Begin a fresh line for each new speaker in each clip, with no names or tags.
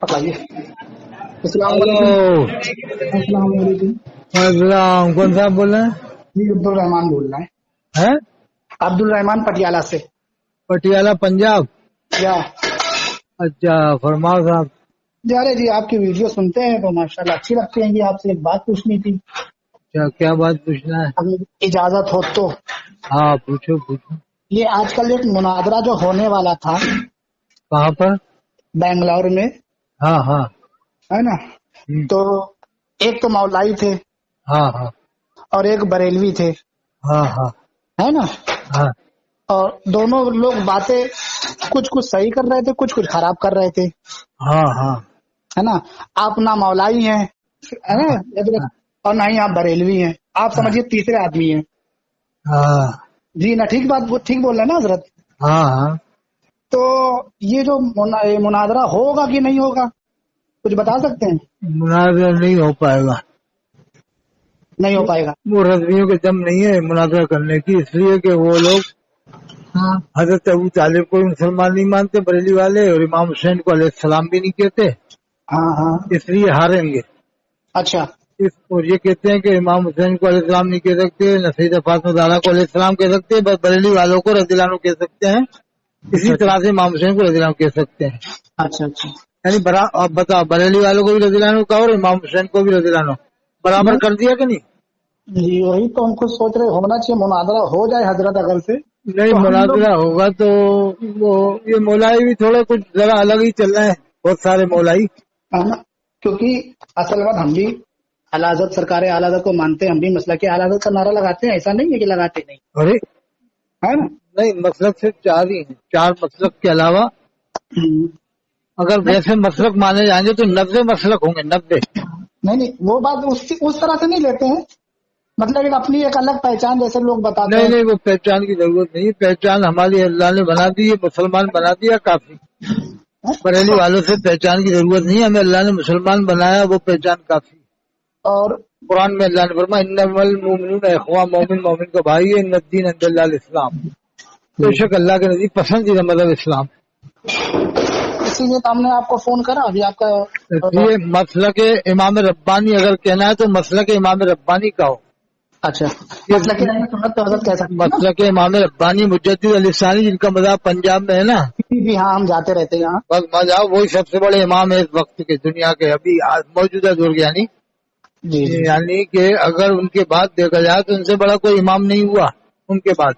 बताइए। अस्सलाम
हेलो।
वालेकुम। अस्सलाम वालेकुम।
अस्सलाम। कौन साहब बोल रहे हैं?
जी अब्दुल रहमान बोल रहा है।
हैं?
अब्दुल रहमान पटियाला से।
पटियाला पंजाब।
क्या
अच्छा, फरमाओ साहब।
जा रहे जी, आपकी वीडियो सुनते हैं तो माशाल्लाह अच्छी लगती है जी। आपसे एक बात पूछनी थी,
क्या क्या बात पूछना है?
अगर इजाजत हो तो।
हाँ, पूछो पूछो।
ये आजकल एक मुनाजरा जो होने वाला था
कहाँ पर?
बेंगलोर में,
हाँ हाँ।
है ना, तो एक तो मौलाई थे
हाँ हाँ
और एक बरेलवी थे,
हाँ हाँ
है ना,
हाँ
और दोनों लोग बातें कुछ कुछ सही कर रहे थे, कुछ कुछ खराब कर रहे थे,
हाँ हाँ
है ना। आप ना मौलाई हैं, है ना, और ना ही आप बरेलवी हैं, आप समझिए तीसरे आदमी हैं
हाँ
जी ना। ठीक बात, ठीक बोल रहे हैं ना हजरत।
हाँ हाँ।
तो ये जो ये मुनाजरा होगा कि नहीं होगा, कुछ बता सकते हैं?
मुनाजरा नहीं हो पाएगा।
नहीं हो पाएगा।
वो रज़वियों के दम नहीं है मुनाजरा करने की, इसलिए कि वो लोग
हाँ
हजरत अबू तालिब को मुसलमान नहीं मानते बरेली वाले, और इमाम हुसैन को अलैहिस्सलाम भी नहीं कहते,
हाँ हाँ।
इसलिए हारेंगे।
अच्छा
और ये कहते हैं कि इमाम हुसैन को अलैहिस्सलाम नहीं कह सकते, न सैयदा फातिमा ज़हरा को अलैहिस्सलाम कह सकते, बस बरेली वालों को रज़ियल्लाहु अन्हु कह सकते हैं। इसी तरह से इमाम हुसैन को रज़ियल्लाहु अन्हु कह सकते हैं।
अच्छा अच्छा।
यानी अब बताओ, बरेली वालों को भी रज़ियल्लाहु अन्हु का और इमाम हुसैन को भी रज़ियल्लाहु अन्हु बराबर
नहीं
कर दिया कि नहीं?
जी, वही तो हम खुद सोच रहे, होना चाहिए मुनाजरा हो जाए हजरत अगर से,
नहीं,
तो हम लोग,
मुनाजरा होगा तो वो ये मौलाई भी थोड़े कुछ जरा अलग ही चल रहे हैं, बहुत सारे मौलाई।
है ना, क्योंकि असल बात हम भी आला हज़रत सरकार आला हज़रत को मानते हैं, हम भी मसला के आला हज़रत का नारा लगाते हैं, ऐसा नहीं है कि लगाते नहीं,
अरे
है ना।
नहीं, मसलक सिर्फ चार ही हैं, चार मसलक के अलावा
हम्म।
अगर वैसे मसलक माने जाएंगे तो 90 मसलक होंगे, 90।
नहीं नहीं, वो बात उस तरह से नहीं लेते हैं, मतलब एक अपनी एक अलग पहचान जैसे लोग बताते
नहीं
हैं।
नहीं, वो पहचान की जरूरत नहीं, पहचान हमारी अल्लाह ने बना दी है, मुसलमान बना दिया काफी। बरेली वालों से पहचान की जरूरत नहीं, हमें अल्लाह ने मुसलमान बनाया, वो पहचान काफी।
और
कुरान में अल्लाह ने फरमाया इन्नमल मुमिनून इख्वा, मोमिन मोमिन का भाई है, इन्नद्दीन इंदल्लाह इस्लाम, बेशक अल्लाह के नजदीक पसंदीदा मजहब इस्लाम।
इसीलिए तो हमने आपको फोन करा अभी आपका।
इसलिए मसलक इमाम रब्बानी अगर कहना है तो मसलक इमाम रब्बानी का हो।
अच्छा,
ये
मतलब कि हमने सुन्नत पे हज़रत कह सकते हैं ना।
मसलक इमाम रब्बानी मुजद्दिद अली सानी, जिनका मज़हब पंजाब में है ना,
जी हाँ, हम जाते रहते हैं यहाँ।
बस मज़हब वही सबसे बड़े इमाम है इस वक्त के दुनिया के, अभी मौजूदा दौर के।
जी जी
यानी कि अगर उनके बाद देखा जाए तो उनसे बड़ा कोई इमाम नहीं हुआ उनके बाद,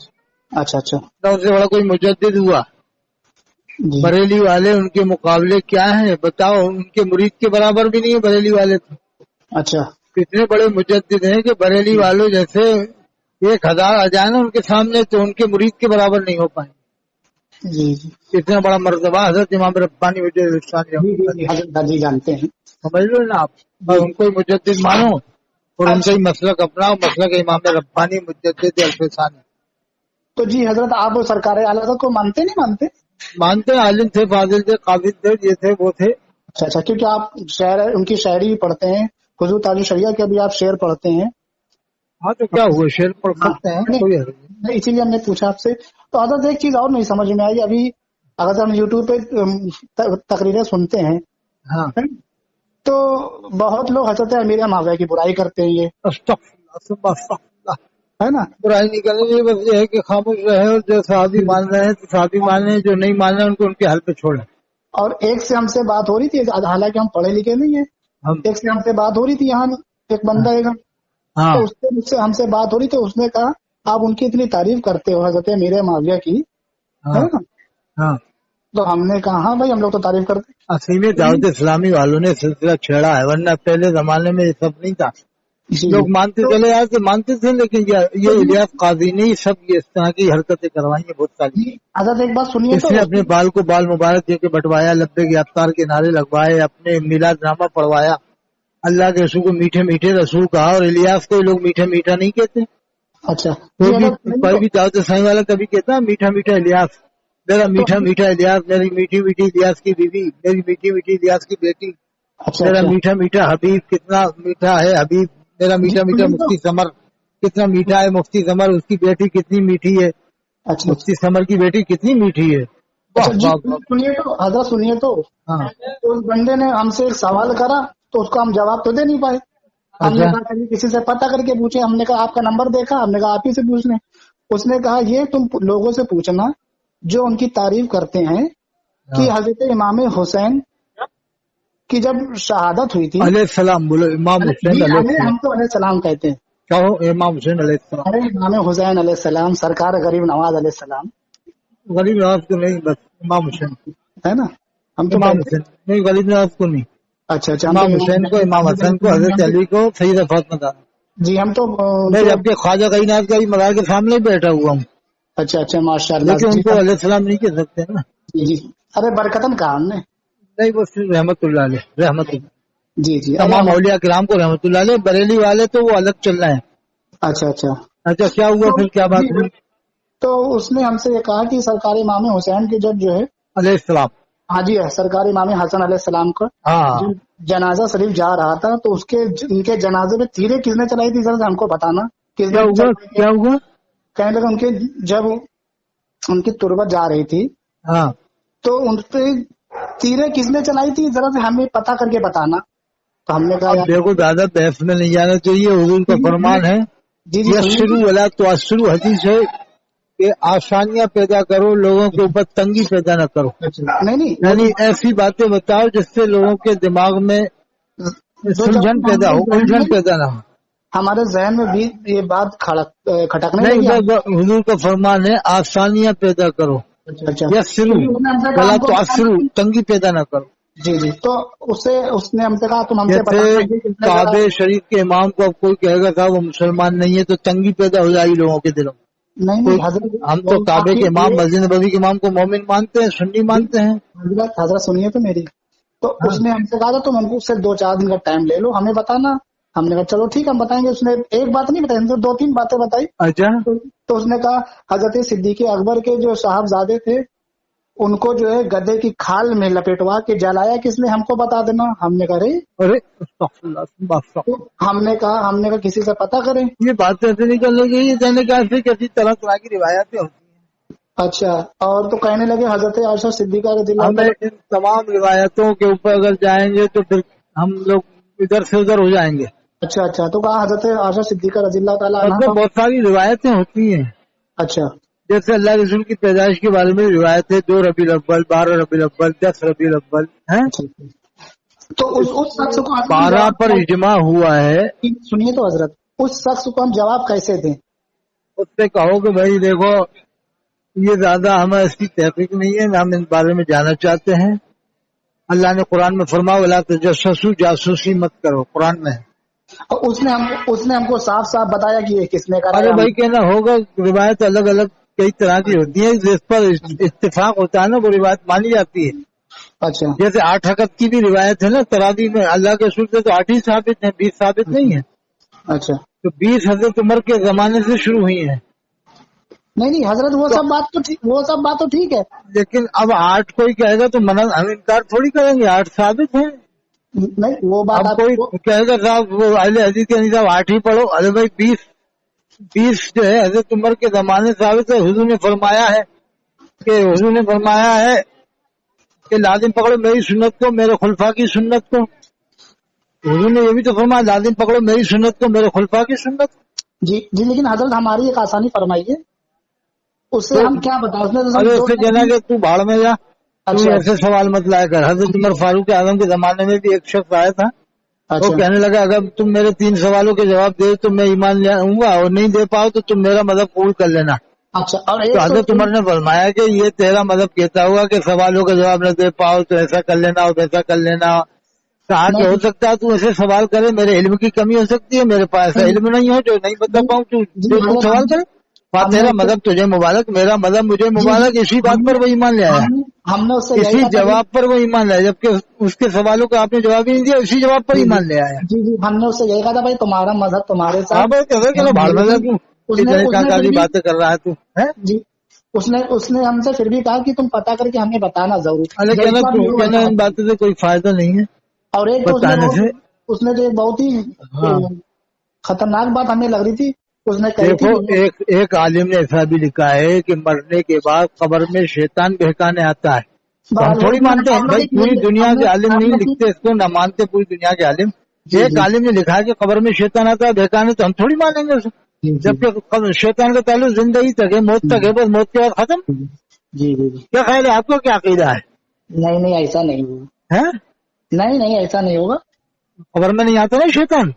अच्छा अच्छा।
न उनसे बड़ा कोई मुजद्दिद हुआ।
जी
बरेली वाले उनके मुकाबले क्या है बताओ, उनके मुरीद के बराबर भी नहीं है बरेली वाले तो।
अच्छा।
इतने बड़े मुजद्दिद हैं कि बरेली वालों जैसे 1000 आ जाए ना उनके सामने तो उनके मुरीद के बराबर नहीं हो पाए।
जी जी
इतना बड़ा मर्तबा हजरत इमाम रब्बानी मुजद्दिद इस्लामी,
जी जी जी, हज़रत जी जानते हैं।
समझ लो ना आप। और उनको ही मुजद्दिद मानो और उनका
अच्छा,
ही मसलक अपनाओ, मसलक इमाम रब्बानी मुजद्दिद अल्फसानी।
तो जी हजरत आप सरकार आला हज़रत को मानते नहीं मानते?
मानते हैं, आलिम थे, फाजिल थे, काबिल थे, ये थे वो थे।
अच्छा अच्छा, क्योंकि आप शेर उनकी शायरी भी पढ़ते हैं, हुजूर ताजु शरिया के भी आप शेर पढ़ते हैं।
हाँ तो क्या हुआ, शेर पढ़
हाँ
सकते हैं,
नहीं
कोई हर्ज नहीं।
नहीं, इसीलिए हमने पूछा आपसे। तो हजरत एक चीज और नहीं समझ में आई अभी, अगर हम यूट्यूब पे तकरीरें सुनते हैं,
हाँ,
है? तो बहुत लोग हजरत अमीर मुआविया की बुराई करते हैं, ये
अस्तगफिरुल्लाह, सुब्ह अस्तगफिरुल्लाह।
है ना।
बुराई नहीं करनी चाहिए, बस ये है कि खामोश रहे, और जो साहबी मान रहे हैं तो साहबी मान रहे हैं, जो नहीं मान रहे हैं उनको उनके हाल पे छोड़े।
और एक से हमसे बात हो रही थी, हालांकि हम पढ़े लिखे नहीं है,
हम
एक से हमसे बात हो रही थी यहाँ, एक बंदा है,
हाँ
तो उससे मुझसे हमसे बात हो रही थी, उसने कहा आप उनकी इतनी तारीफ करते हो हजरत अमीर मुआविया की, है
हाँ
ना।
हाँ।
तो हमने कहा हाँ भाई, हम लोग तो तारीफ करते
असल में दावत इस्लामी वालों ने सिलसिला छेड़ा है, वरना पहले जमाने में ये सब नहीं था।
हैं। जी
लोग मानते
तो,
चले आए तो मानते थे, लेकिन ये
तो
इलियास काजी ने ही सब ये इस तरह की हरकतें करवाई हैं बहुत सारी।
जी हजरत एक बात सुनिए तो।
इसने अपने बाल को बाल मुबारक दे के बंटवाया, लब्बे गिरफ्तार के नारे लगवाए, अपने मिलाद नामा पढ़वाया, अल्लाह के रसूल को मीठे मीठे रसूल कहा, और इलियास को लोग मीठा मीठा नहीं कहते।
अच्छा जी हजरत सुनिए
कोई
तो।
भी दावत इस्लामी वाला कभी कहता है मीठा मीठा इलियास, मेरा
तो
मीठा मीठा इलियास, मेरी मीठी मीठी इलियास की बीवी, मेरी मीठी मीठी इलियास की बेटी,
अच्छा
मेरा
अच्छा
मीठा मीठा हबीब, कितना मीठा है हबीब, मेरा
जी
मीठा मीठा
सुनिए तो।
मुफ्ती समर, कितना मीठा है मुफ्ती समर, उसकी बेटी कितनी मीठी है,
अच्छा अच्छा।
मुफ्ती समर की बेटी कितनी मीठी है।
अच्छा जी,
वाह, वाह।
सुनिए तो हजरत, सुनिए तो
हाँ,
उस बंदे ने हमसे एक सवाल करा तो उसको हम जवाब तो दे नहीं पाए। हमने
अच्छा,
कहा चलिए किसी से पता करके पूछे। हमने कहा आपका नंबर देखा, हमने कहा आप ही से पूछ लें। उसने कहा ये तुम लोगों से पूछना जो उनकी तारीफ करते हैं कि
हाँ।
हजरत इमाम हुसैन की जब शहादत हुई थी।
अलैहिस्सलाम बोलो, इमाम
जी
हुसैन
हमें,
अलैहिस्सलाम।
हम तो अलैहिस्सलाम कहते हैं।
कहो इमाम हुसैन अलैहिस्सलाम।
अरे इमाम हुसैन अलैहिस्सलाम, सरकार गरीब नवाज अलैहिस्सलाम,
गरीब नवाज को नहीं, बस इमाम हुसैन।
है ना, हम तो
इमाम
कहते हैं।
हुसैन नहीं, गरीब नवाज को नहीं।
अच्छा अच्छा, हम तो
इमाम हुसैन को, इमाम हसन को, हजरत
हम तो,
अली को, सैयद फातिमा ज़हरा।
जी हम तो
मैं
उनको,
जबकि ख्वाजा कायनात का ही मज़ार के सामने ही बैठा हुआ हूँ,
अच्छा अच्छा माशाल्लाह
लेकिन
जी
उनको अलैहिस्सलाम नहीं कह सकते ना।
जी जी। अरे बरकतन कहा हमने।
नहीं, वो सिर्फ रहमतुल्लाह अलैह, रहमतुल्लाह।
जी जी। अरे
तमाम औलिया किराम को रहमतुल्लाह अलैह। बरेली वाले तो वो अलग चल रहे हैं।
अच्छा अच्छा।
अच्छा, क्या हुआ
तो
फिर, क्या बात
जी,
हुई?
तो उसने हमसे ये कहा कि सरकार इमाम हुसैन की जब जो है,
अलैहिस्सलाम।
हाँ जी सरकार इमाम हसन अलैहिस्सलाम का
हाँ,
जो जनाजा शरीफ जा रहा था तो उसके उनके जनाजे पे तीरें किसने चलाई थी, जरा हमको बताना
क्या
किसने
हुआ,
चलाई थी।
क्या हुआ?
कहने लगे उनके जब उनकी तुरबत जा रही थी
हाँ,
तो उन पे तीरें किसने चलाई थी, जरा से हमें पता करके बताना। तो हमने कहा
अब
यार,
देखो दादा, बहस में नहीं जाना चाहिए। हुजूर का फरमान है,
जी जी सुनिए
यस्सिरू
तो।
वला तुअस्सिरू, हदीस है कि आसानियां पैदा करो, लोगों के ऊपर तंगी पैदा न करो।
अच्छा, नहीं नहीं वो
यानी
तो
ऐसी बातें बताओ जिससे लोगों के दिमाग में
जो जब
सुलझन पैदा हो, उलझन पैदा ना हो।
हमारे जहन में भी ये बात खटकने
नहीं,
लगी हम।
हुजूर का फरमान है, आसानियां पैदा करो,
अच्छा अच्छा।
यस्सिरू
क्योंकि उसने हमसे कहा
वला
हमको
तुअस्सिरू,
बताना।
तंगी पैदा न करो।
जी जी। तो उसने हमसे कहा तुम हमसे
जैसे
बताना कि किसने करा।
काबे शरीफ के इमाम को अब कोई कहेगा था वो मुसलमान नहीं है, तो तंगी पैदा हो जाएगी लोगों के दिलों में।
नहीं नहीं
कोई,
हजरत,
हम
वो
तो काबे
आपकी
के इमाम,
ये
मस्जिद नबवी के इमाम को मोमिन मानते हैं, सुन्नी मानते हैं।
हजरत हजरत सुनिए तो मेरी। तो
हाँ,
उसने हमसे कहा था तुम हमको उससे 2-4 दिन का टाइम ले लो, हमें बताना। हमने कहा चलो ठीक हम बताएंगे। उसने एक बात नहीं बताई, हमसे 2-3 बातें बताई।
अच्छा।
तो उसने कहा हजरत सिद्दीक अकबर के जो साहबजादे थे उनको जो है गधे की खाल में लपेटवा के जलाया किसने, हमको बता देना। हमने कहा रे,
अरे अस्तगफुरुल्लाह,
तो हमने कहा किसी से पता करें।
ये बात ऐसे नहीं करनी चाहिए, कहने का ऐसे कैसी तरह तरह की रिवायतें होती
अच्छा, और तो कहने लगे हजरत आयशा सिद्दीका
हैं।
रज़ियल्लाहु
हमें
ताला।
इन तमाम रिवायतों के ऊपर अगर जाएंगे तो फिर हम लोग इधर से उधर हो जाएंगे।
अच्छा अच्छा। तो कहा हजरत आयशा सिद्दीका रज़ियल्लाहु ताला अन्हा
मतलब
का।
बहुत सारी रिवायतें होती हैं।
अच्छा
जैसे अल्लाह रसूल की पैदाइश के बारे में रिवायत है, 2 रबीउल अव्वल, 12 रबीउल अव्वल, 10 रबीउल अव्वल है।
अच्छा। तो उस शख्स को हजरत हम
12 पर
जवाब,
इजमा हुआ है।
सुनिए तो हजरत, उस शख्स को हम जवाब कैसे दें।
उससे कहो कि भाई देखो, ये ज्यादा हमें इसकी तहकीक नहीं है, ना हम इस बारे में जानना चाहते हैं। अल्लाह ने कुरान में फरमाया वला तजस्ससू, जासूसी मत करो, कुरान में है।
और उसने हमको साफ साफ बताया कि ये किसने
अरे
कराया।
भाई कहना होगा, रिवायत अलग अलग कई तरह की होती है, जिस पर इत्तेफाक होता है ना वो रिवायत मानी जाती है।
अच्छा
जैसे 8 रकत की भी रिवायत है ना तरावी में, अल्लाह के रसूल से तो 8 ही साबित है, 20 साबित नहीं है।
अच्छा।
तो 20 हजरत उमर के जमाने से शुरू हुई है।
नहीं नहीं हजरत वो
तो
सब बात तो ठीक, वो सब बात तो ठीक है।
लेकिन अब 8 कोई कहेगा तो मना, हम इनकार थोड़ी करेंगे, 8 साबित है।
नहीं वो बात
अब
आप
कोई कहेगा साहब वो अहले हदीस के नहीं साहब 8 ही पढ़ो, अरे भाई 20 जो है हजरत उमर के जमाने से साबित है। हुजूर ने फरमाया है कि लाजिम पकड़ो मेरी सुन्नत को, मेरे खुलफा की सुन्नत को। हुजूर ने ये भी तो फरमाया लाजिम पकड़ो मेरी सुन्नत को, मेरे खुलफा की सुन्नत।
जी जी। लेकिन हजरत हमारी एक आसानी फरमाइए, उससे
तो
हम क्या बताएं। उसने तो
अरे
सब
उससे कहना कि तू भाड़ में जा, तू
अच्छा
ऐसे सवाल मत लाया कर। हजरत उमर फारूक आजम के जमाने में भी एक शख्स आया था, वो
अच्छा
कहने लगा अगर तुम मेरे 3 सवालों के जवाब दे तो मैं ईमान ले आऊंगा, और नहीं दे पाओ तो तुम मेरा मदद कबूल कर लेना।
अच्छा। और
तो
एक
हजरत उमर ने फरमाया कि ये तेरा मदद कहता हुआ कि सवालों का जवाब न दे पाओ तो ऐसा कर लेना और वैसा कर लेना। कहा कि हो
नहीं
सकता है तू ऐसे सवाल करे, मेरे इल्म की कमी हो सकती है, मेरे पास ऐसा इल्म नहीं हो जो नहीं बता पाऊँ, तू
जी
जो तू
हजरत
सवाल करे। तेरा
हमने
मदद तुझे मुबारक, मेरा मदद मुझे
जी जी
मुबारक। इसी बात
हमने
पर वो ईमान ले आया,
हमने उससे यही
इसी
कहा था कि
जवाब पर वो ईमान लाया, जबकि उसके सवालों का आपने जवाब ही नहीं दिया, इसी जवाब पर
जी जी
ईमान ले आया।
जी जी। हमने उससे यही कहा था भाई तुम्हारा मजहब तुम्हारे
हाँ
साथ।
भाई कहते चलो भाड़ में जा तू,
उसने
इतने
उसने फिर
काकाजी
भी
बातें कर रहा है तू है।
जी उसने उसने हमसे फिर भी कहा कि तुम पता करके हमें बताना जरूर।
अरे कहना
जैसा भी हो
कहना
वैसा
इन
बताना।
बातों से कोई फायदा नहीं है
और एक तो
बताने से।
उसने जो एक बहुत ही
हाँ,
खतरनाक बात हमें लग रही थी اس نے کہی
دیکھو
تھی
ایک عالم نے ایسا بھی لکھا ہے کہ مرنے کے بعد قبر میں شیطان بہکانے آتا ہے، تو ہم تھوڑی مانتے ہیں بھائی پوری دنیا کے عالم نہیں لکھتے اس کو، نہ مانتے پوری دنیا کے عالم. ایک عالم نے لکھا ہے کہ قبر میں شیطان آتا ہے بہکانے، تو ہم تھوڑی مانیں گے اسے، جبکہ شیطان کا تعلق زندگی تک ہے، موت تک ہے، بس موت کے بعد ختم.
جی جی.
کیا خیال ہے آپ کو، کیا عقیدہ ہے؟
نہیں ایسا نہیں ہوگا.
ہیں؟
نہیں ایسا نہیں ہوگا.
قبر میں نہیں آتا نا شیطان.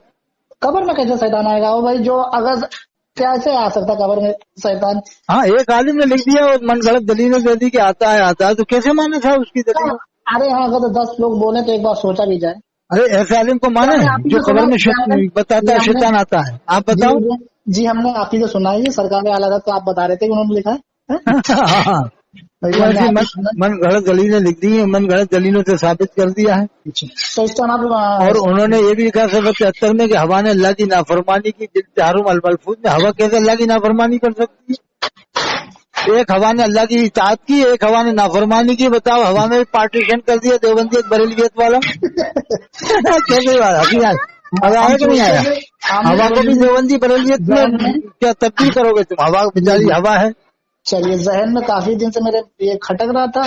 قبر میں کیسے شیطان آئے گا؟ بھائی جو اگر کیسے آ سکتا قبر میں شیطان؟
ہاں ایک عالم نے لکھ دیا اور من گھڑت دلیلیں دے دی کہ آتا ہے، تو کیسے مانا تھا اس کی دلیل؟
ارے ہاں اگر 10 لوگ بولے تو ایک بار سوچا بھی جائے.
ارے ایسے عالم کو مانے جو قبر میں بتاتا ہے شیطان آتا ہے، آپ بتاؤ.
جی ہم نے آپ ہی سے سنا ہے، سرکار اعلی حضرت کو آپ بتا رہے تھے کہ انہوں نے لکھا ہے.
من گھڑت دلیلیں لکھ دی ہیں، من گھڑت دلیلوں سے ثابت کر دیا ہے.
تو اس ٹائم آپ
اور انہوں نے یہ بھی لکھا 73 میں کہ ہوا نے اللہ کی نافرمانی کی، جہرم الملفوظ میں ہوا کیسے اللہ کی نافرمانی کر سکتی ہے؟ ایک ہوا نے اللہ کی اطاعت کی، ایک ہوا نے نافرمانی کی. بتاؤ ہوا میں پارٹیشن کر دیا دیوبندیت بریلویت والا. کیسے مزہ آیا کہ نہیں آیا؟ ہوا کو بھی دیوبندی بریلویت میں کیا تبدیل کرو گے تم؟ ہوا بیچاری ہوا ہے.
چلیے ذہن میں کافی دن سے میرے یہ کھٹک رہا تھا.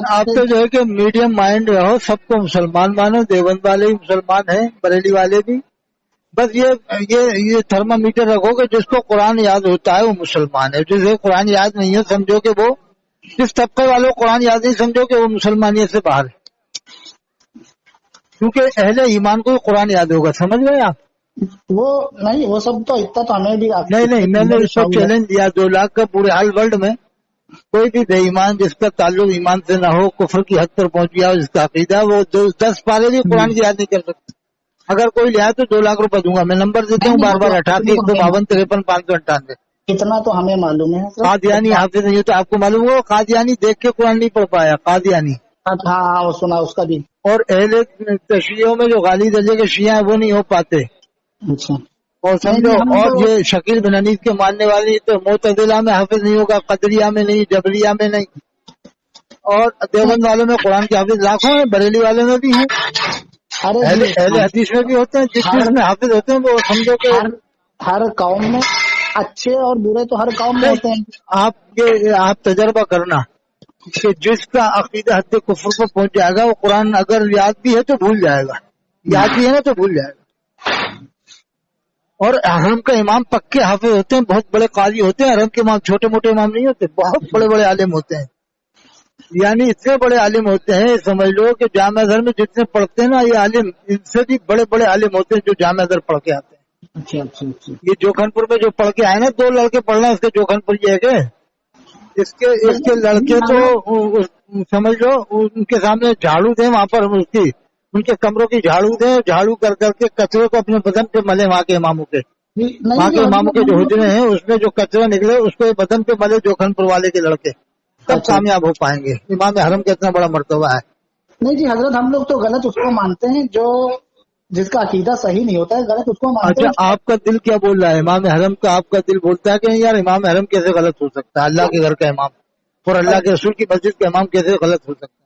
آپ تو جو ہے کہ میڈیم مائنڈ رہو، سب کو مسلمان مانو، دیوبند والے بھی مسلمان ہیں، بریلی والے بھی. بس یہ تھرما میٹر رکھو کہ جس کو قرآن یاد ہوتا ہے وہ مسلمان ہے، جسے قرآن یاد نہیں ہے سمجھو کہ وہ، جس طبقے والوں قرآن یاد نہیں سمجھو کہ وہ مسلمانیت سے باہر ہے. کیونکہ اہل ایمان کو قرآن یاد ہوگا، سمجھ گئے آپ؟
وہ نہیں، وہ سب تو اتنا تو ہمیں بھی
نہیں میں نے اس کو چیلنج دیا 2 لاکھ کا پورے حال ورلڈ میں کوئی بھی بے ایمان جس کا تعلق ایمان سے نہ ہو، کفر کی حد پر پہنچ گیا جس کا عقیدہ، وہ 10 پارے بھی قرآن کی یاد نہیں کر سکتے. اگر کوئی لیا تو 2 لاکھ روپے دوں گا. میں نمبر دیتا ہوں بار 88 152 53 598.
اتنا تو ہمیں معلوم ہے.
قادیانی حافظ نہیں تو آپ کو معلوم ہو، قادیانی دیکھ کے قرآن نہیں پڑھ پایا قادیانی.
ہاں وہ سنا اس کا بھی.
اور اہل تشیعوں میں جو غالی درجے کے شیعہ ہیں وہ نہیں ہو پاتے.
اچھا.
اور سمجھو، اور یہ شکیل بن حنیف کے ماننے والی تو معتزلہ میں حافظ نہیں ہوگا، قدریہ میں نہیں، جبریہ میں نہیں. اور دیوبند والوں میں قرآن کے حافظ لاکھوں ہیں، بریلی والوں میں بھی ہیں، اہل حدیث میں بھی ہوتے ہیں. جس چیز میں حافظ ہوتے ہیں وہ سمجھو کہ
ہر قوم میں اچھے اور برے تو ہر قوم میں ہوتے ہیں.
آپ تجربہ کرنا کہ جس کا عقیدہ حد کفر پر پہنچ جائے گا وہ قرآن اگر یاد بھی ہے تو بھول جائے گا، یاد بھی ہے نا تو بھول جائے گا. اور حرم کا امام پکے حافظ ہوتے ہیں، بہت بڑے قاضی ہوتے ہیں. حرم کے امام چھوٹے موٹے امام نہیں ہوتے، بہت بڑے بڑے عالم ہوتے ہیں. یعنی اتنے بڑے عالم ہوتے ہیں، سمجھ لو کہ جامعہ ازہر میں جتنے پڑھتے ہیں نا یہ عالم، ان سے بھی بڑے بڑے عالم ہوتے ہیں جو جامعہ ازہر پڑھ کے آتے ہیں. یہ جوکھن پور میں جو پڑھ کے آئے نا 2 لڑکے پڑھنا اس کے جوکھن پور یہ ہے کہ اس کے لڑکے تو سمجھ لو ان کے سامنے جھاڑو دیں وہاں پر، ان کے کمروں کی جھاڑو دیں، جھاڑو کر کے کچرے کو اپنے بدن پہ ملے. وہاں کے اماموں کے جو حجرے ہیں اس میں جو کچرا نکلے اس کو بدن پہ ملے جوکھن پور والے کے لڑکے، تب کامیاب ہو پائیں گے. امام حرم کا اتنا بڑا مرتبہ ہے. نہیں
جی حضرت ہم لوگ تو غلط اس کو مانتے ہیں جو جس کا عقیدہ صحیح نہیں ہوتا ہے، غلط اس کو مانتے ہیں.
اچھا آپ کا دل کیا بول رہا ہے؟ امام حرم کا آپ کا دل بولتا ہے کہ یار امام حرم کیسے غلط ہو سکتا ہے، اللہ کے گھر کا امام اور اللہ کے رسول کی مسجد کا امام کیسے غلط ہو سکتا ہے؟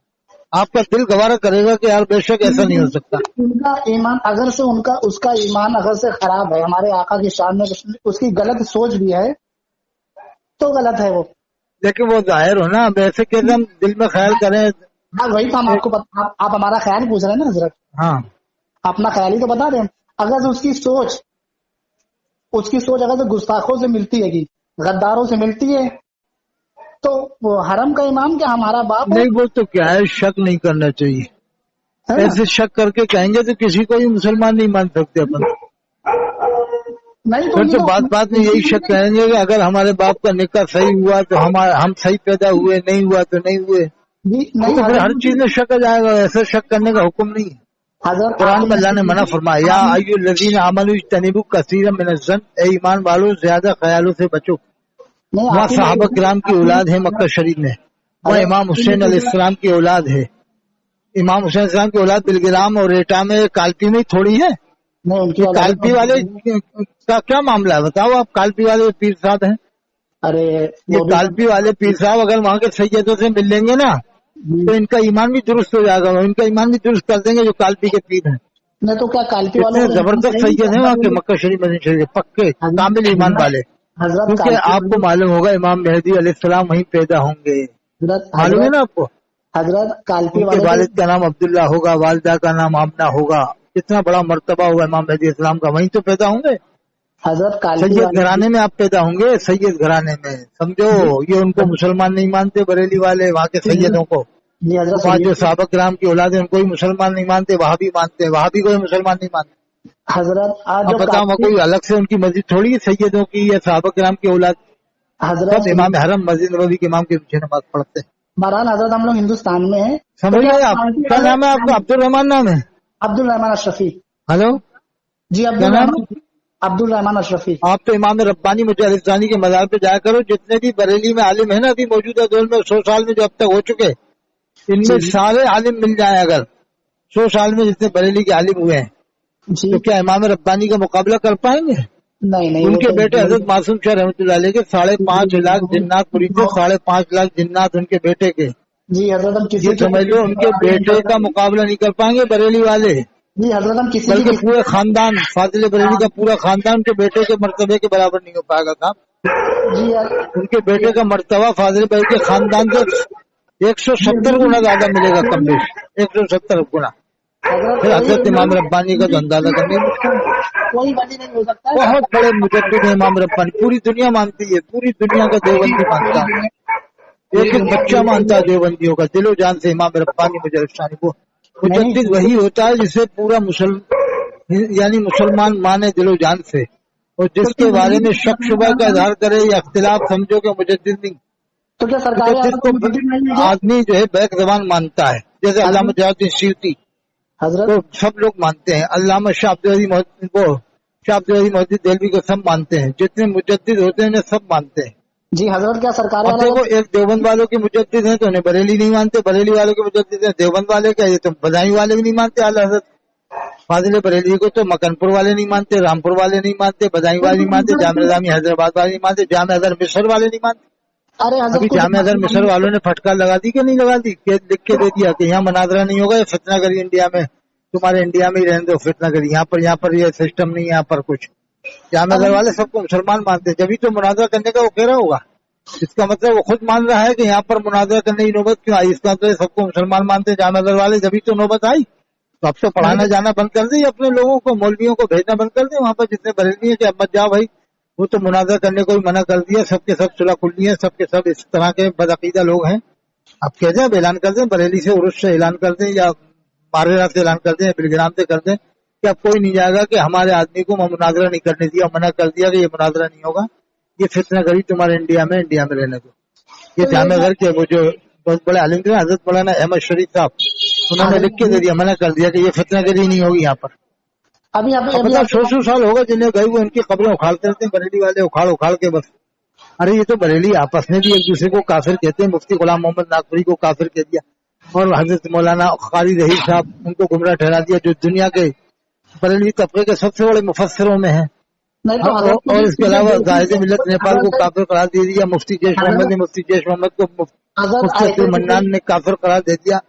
آپ کا دل گوارا کرے گا کہ یار بے شک ایسا نہیں ہو سکتا.
ان کا ایمان اگر سے اس کا ایمان اگر سے خراب ہے، ہمارے آقا کی شان میں اس کی غلط سوچ بھی ہے تو غلط ہے وہ.
لیکن وہ ظاہر ہو نا، ویسے کہ ہم دل میں خیال کریں.
ہاں وہی تو ہم آپ کو آپ ہمارا خیال پوچھ رہے ہیں نا حضرت. ہاں اپنا خیال ہی تو بتا رہے ہیں. اگر اس کی سوچ اگر سے گستاخوں سے ملتی ہے، غداروں سے ملتی ہے، تو وہ حرم کا امام کیا ہمارا باپ ہے؟
نہیں وہ تو کیا ہے، شک نہیں کرنا چاہیے. ایسے شک کر کے کہیں گے تو کسی کو ہی مسلمان نہیں مان سکتے اپن. پھر تو بات میں یہی شک کہیں گے کہ اگر ہمارے باپ کا نکاح صحیح ہوا تو ہم صحیح پیدا ہوئے، نہیں ہوا تو نہیں ہوئے. تو پھر ہر چیز میں شک آ جائے گا. ایسے شک کرنے کا حکم نہیں ہے. قرآن میں اللہ نے منع فرمایا یا ایھا الذین آمنوا اجتنبوا کثیرا من الظن، اے ایمان والو زیادہ خیالوں سے بچو. وہاں صحابہ کرام کی اولاد ہے مکہ شریف میں، وہ امام حسین علیہ السلام کی اولاد ہے. امام حسین علیہ السلام کی اولاد بلگرام اور ایٹا میں کالپی میں تھوڑی ہے. کالپی والے کا کیا معاملہ ہے بتاؤ آپ؟ کالپی والے پیر صاحب ہیں. ارے یہ کالپی والے پیر صاحب اگر وہاں کے سیدوں سے مل لیں گے نا تو ان کا ایمان بھی درست ہو جائے گا. ان کا ایمان بھی درست کر دیں گے جو کالپی کے پیر ہیں.
नहीं तो क्या कालपी वालों
इतने
को
जबरदस्त सैयद हैं वहाँ के मक्का शरीफ मदीना शरीफ के, पक्के कामिल ईमान वाले।
हजरत
क्योंकि आपको मालूम होगा इमाम मेहदी अलैहिस्सलाम वहीं पैदा होंगे, मालूम है ना आपको।
हजरत कालपी
उनके
वाले
वालिद का नाम अब्दुल्ला होगा, वालिदा का नाम आमना होगा। कितना बड़ा मर्तबा होगा इमाम मेहदी इस्लाम का, वहीं तो पैदा होंगे।
हजरत कालपी
सैयद घराने में आप पैदा होंगे, सैयद घराने में, समझो। ये उनको मुसलमान नहीं मानते बरेली वाले, वहाँ के सैयदों को।
जी हजरत
वहाँ जो साहबा किराम की औलाद है उनको ही मुसलमान नहीं मानते, वहाँ भी मानते हैं, वहाँ भी कोई मुसलमान नहीं मानते।
हजरत आज
अब
जो
बताओ वहाँ कोई अलग से उनकी मस्जिद थोड़ी है सैयदों की या साहबा किराम की औलाद,
हजरत
सब इमाम हरम मस्जिद नबवी के इमाम के पीछे नमाज पढ़ते हैं।
बहरहाल हजरत हम लोग हिंदुस्तान में हैं।
समझ गए आप? क्या नाम है आपका? अब्दुल रहमान नाम है?
अब्दुल रहमान अशरफी।
हेलो,
जी अब्दुल रहमान अशरफी।
आप तो इमाम रब्बानी मुजाहिद के मज़ार पे जाया करो। जितने भी बरेली में आलिम है ना अभी मौजूदा दौर में, 100 साल में जो अब तक हो चुके, इनमें सारे आलिम मिल जाए। अगर 100 साल में जितने बरेली के आलिम हुए हैं तो क्या इमाम रब्बानी का मुकाबला कर पाएंगे?
नहीं।
उनके बेटे हजरत मासूम शाह रहमतुल्लाह अलैह के 5.5 लाख जिन्नात पूरी थे, 5.5 लाख जिन्नात उनके बेटे के।
जी हजरत हम किसी
ये समझ लो उनके बेटे का मुकाबला नहीं कर पाएंगे बरेली वाले।
जी हजरत हम किसी
बल्कि पूरे खानदान फाजिल बरेली का पूरा खानदान उनके बेटे के मर्तबे के बराबर नहीं हो पाएगा साहब।
जी
उनके बेटे का मर्तबा फाजिल बरेली के खानदान से 170 गुना ज्यादा मिलेगा, कम बेश 170 गुना। फिर हजरत इमाम रब्बानी का तो अंदाजा करने
कोई वली नहीं हो सकता।
बहुत बड़े मुजद्दिद इमाम रब्बानी, पूरी दुनिया मानती है, पूरी दुनिया का देवबंदी मानता है, एक एक बच्चा मानता है देवबंदियों का दिलो जान से। इमाम रब्बानी मुजद्दिद को मुजद्दिद वही होता है जिसे पूरा यानी मुसलमान माने दिलो जान से, और जिसके बारे में शक शुबह का इजहार करे या इख्तिलाफ समझो कि मुजद्दिद नहीं।
तो क्या सरकार
को आदमी जो है बैक जबान मानता है, जैसे अल्लामा जलालुद्दीन सयूती
हजरत
तो सब लोग मानते हैं, अल्लामा शाह अब्दुल अजीज मोहद्दिद देहलवी को सब मानते हैं, जितने मुजद्दिद होते हैं उन्हें सब मानते हैं।
जी हजरत क्या सरकार
अब देखो एक देवबंद वालों के मुजद्दिद हैं तो उन्हें बरेली नहीं मानते, बरेली वालों के मुजद्दिद हैं देवबंद वाले क्या, ये तो बदायूं वाले भी नहीं मानते। आला हजरत फाजिल बरेली को तो मकनपुर वाले नहीं मानते, रामपुर वाले नहीं मानते, बदायूं वाले नहीं मानते, जामिया निज़ामी हैदराबाद वाले नहीं मानते, जामिया अज़हर मिस्र वाले नहीं मानते।
अरे
अभी जामिया अज़हर मिस्र वालों ने फटकार लगा दी कि नहीं लगा दी, लिख के दे दिया कि यहाँ मुनाज़रा नहीं होगा, ये फितना करी इंडिया में, तुम्हारे इंडिया में ही रहने दो, फितना करी, यहाँ पर ये सिस्टम नहीं है, यहाँ पर कुछ। जामिया अज़हर वाले सबको मुसलमान मानते हैं, जब तो मुनाज़रा करने का वो कह रहा होगा। इसका मतलब वो खुद मान रहा है कि यहाँ पर मुनाज़रा करने की नौबत क्यों आई, इसका मतलब सबको मुसलमान मानते हैं जामिया अज़हर वाले, जब तो नौबत आई। तो अब तो पढ़ाना जाना बंद कर दे, अपने लोगों को मौलवियों को भेजना बंद कर दे वहाँ पर जितने बरेली है कि अब मत जाओ भाई, वो तो मुनाज़रा करने को ही मना कर दिया, सबके सब सुलह खुली है, सबके सब इस तरह के बदअकीदा लोग हैं। अब कह दें, अब ऐलान कर दें, बरेली से उर्स से ऐलान कर दें या मारेरा से ऐलान कर दें, बिलग्राम से कर दें कि अब कोई नहीं जाएगा कि हमारे आदमी को मुनाज़रा नहीं करने दिया, मना कर दिया कि ये मुनाज़रा नहीं होगा, ये फितना करी तुम्हारे इंडिया में रहने दो। ये जामिया अज़हर के वो जो बहुत बड़े आलिम थे हजरत मौलाना अहमद शरीफ साहब, उन्होंने लिख के दे दिया, मना कर दिया कि ये फितना करी नहीं होगी यहाँ पर।
अभी
100 साल होगा जिन्हें गए वो उनकी कब्रें उखाड़ते रहते हैं बरेली वाले, उखाड़ के बस। अरे ये तो बरेली आपस में भी एक दूसरे को काफिर कहते हैं, मुफ्ती गुलाम मोहम्मद नागपुरी को काफिर कह दिया, और हजरत मौलाना कारी रहीम साहब उनको गुमराह ठहरा दिया, जो दुनिया के बरेली तबके के सबसे बड़े मुफस्सिरों में है। और इसके अलावा जाहिद मिल्लत नेपाल को काफिर करार दे दिया, मुफ्ती जैश मोहम्मद ने मुफ्ती जैश मोहम्मद को मुफ्ती अब्दुल मन्नान ने काफिर करार दे दिया,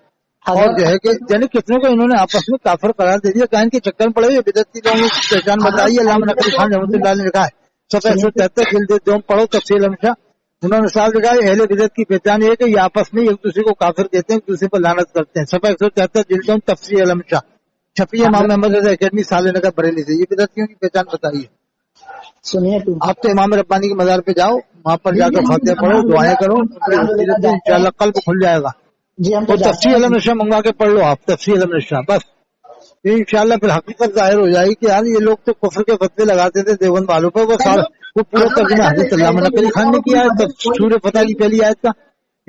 और जो है कि यानी कितनों को इन्होंने आपस में काफिर करार दे दिया। कायन के चक्कर पड़े हुए बिदअती लोगों की पहचान बताइए। अल्लामा नकवी खान रहमतुल्लाह ने लिखा है, सफ़ा 173 जिल्द पढ़ो तफसील हमेशा, उन्होंने साफ लिखा है अहले बिदअत की पहचान ये है कि ये आपस में एक दूसरे को काफिर कहते हैं, एक दूसरे पर लानत करते हैं। सफ़ा 173 जिल्द तफसील हमेशा छपी है इमाम अहमद रज़ा अकेडमी सालनगर बरेली से। ये बिदअतियों की पहचान बताइए।
सुनिए
आप तो इमाम रब्बानी के मज़ार पे जाओ, वहाँ पर जाकर फातिहा पढ़ो, दुआएं करो, इंशाअल्लाह कल्ब खुल जाएगा।
जी हम
तो तफसीर अलम नशा मंगा के पढ़ लो आप, तफसीर अलम नशा, बस इंशाअल्लाह फिर हकीकत जाहिर हो जाएगी कि यार ये लोग तो कुफ्र के फतवे लगाते थे देवबंद वालों पर, वो पूरा तर्जुमा हज़रत अल्लामा नकवी खान ने किया है। तब सूरह फतह की पहली आयत का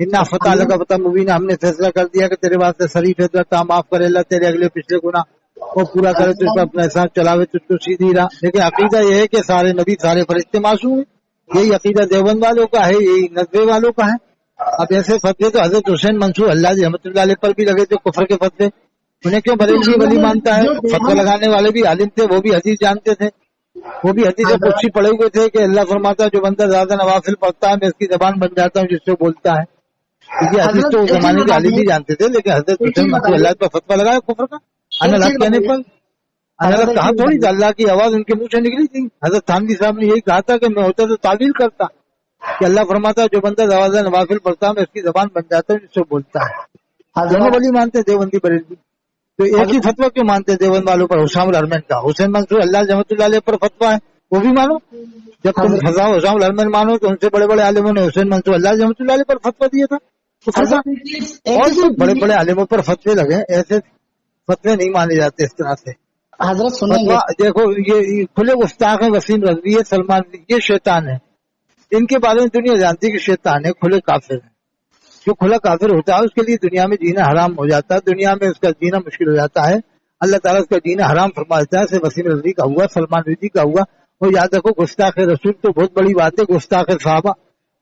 इन्ना फतह लगा फतह मुबीना, हमने फैसला कर दिया कि तेरे वास्ते सरी फैसला था, माफ करे अल्लाह तेरे अगले पिछले गुनाह, वो पूरा करे, तुझ पर अपना एहसान चलावे, तुझको सीधी राह। लेकिन अकीदा ये है कि सारे नबी सारे फरिश्ते मासूम है, यही अकीदा देवबंद वालों का है, यही नज़वे वालों का है। अब ऐसे फतवे तो हजरत हुसैन मंसूर अल्लाह जी रहमतुल्लाह अलैह पर भी लगे थे कुफ्र के फतवे, उन्हें क्यों बरेलवी वली मानता है? फतवा लगाने वाले भी आलिम थे, वो भी हदीस जानते थे, वो भी हदीस कुदसी पढ़े हुए थे कि अल्लाह फरमाता है जो बंदा ज्यादा नवाफिल पढ़ता है मैं इसकी जबान बन जाता हूँ जिससे बोलता है। ये हदीस तो उस जमाने के आलिम भी जानते थे, लेकिन हजरत हुसैन मंसूर अल्लाह पर फतवा लगाया कुफ्र का अनल हक कहने पर। حضرت کہا تھوڑی تھا، اللہ کی آواز ان کے منہ سے نکلی تھی. حضرت تھانوی صاحب نے یہی کہا تھا کہ میں ہوتا تو تعویل کرتا کہ اللہ فرماتا ہے جو بندہ نوازہ نوافل پڑھتا ہے میں اس کی زبان بن جاتا ہوں جس سے بولتا ہے. دونوں ولی مانتے دیوبندی بریلوی، تو ایک ہی فتویٰ کیوں مانتے دیوبند والوں پر؟ حسام الحرمین کا، حسین منصور اللہ رحمۃ اللہ علیہ پر فتویٰ ہے وہ بھی مانو. جب تم حسام الحرمین مانو تو ان سے بڑے بڑے عالموں نے حسین منصور اللہ رحمۃ اللہ علیہ پر فتویٰ دیا تھا. اور بھی بڑے بڑے عالموں پر فتوے لگے، ایسے فتوے نہیں مانے جاتے اس طرح سے.
حضرت سنیں گے،
دیکھو یہ کھلے گستاخ ہیں وسیم رضوی، سلمان، یہ شیطان ہے. ان کے بارے میں دنیا جانتی ہے کہ شیطان ہے، کھلے کافر ہیں. جو کھلا کافر ہوتا ہے اس کے لیے دنیا میں جینا حرام ہو جاتا ہے، دنیا میں اس کا جینا مشکل ہو جاتا ہے. اللہ تعالیٰ اس کا جینا حرام فرما دیتا ہے. ایسے وسیم رضوی کا ہوا، سلمان رضوی کا ہوا. اور یاد رکھو گستاخ رسول تو بہت بڑی بات ہے. گستاخ صحابہ،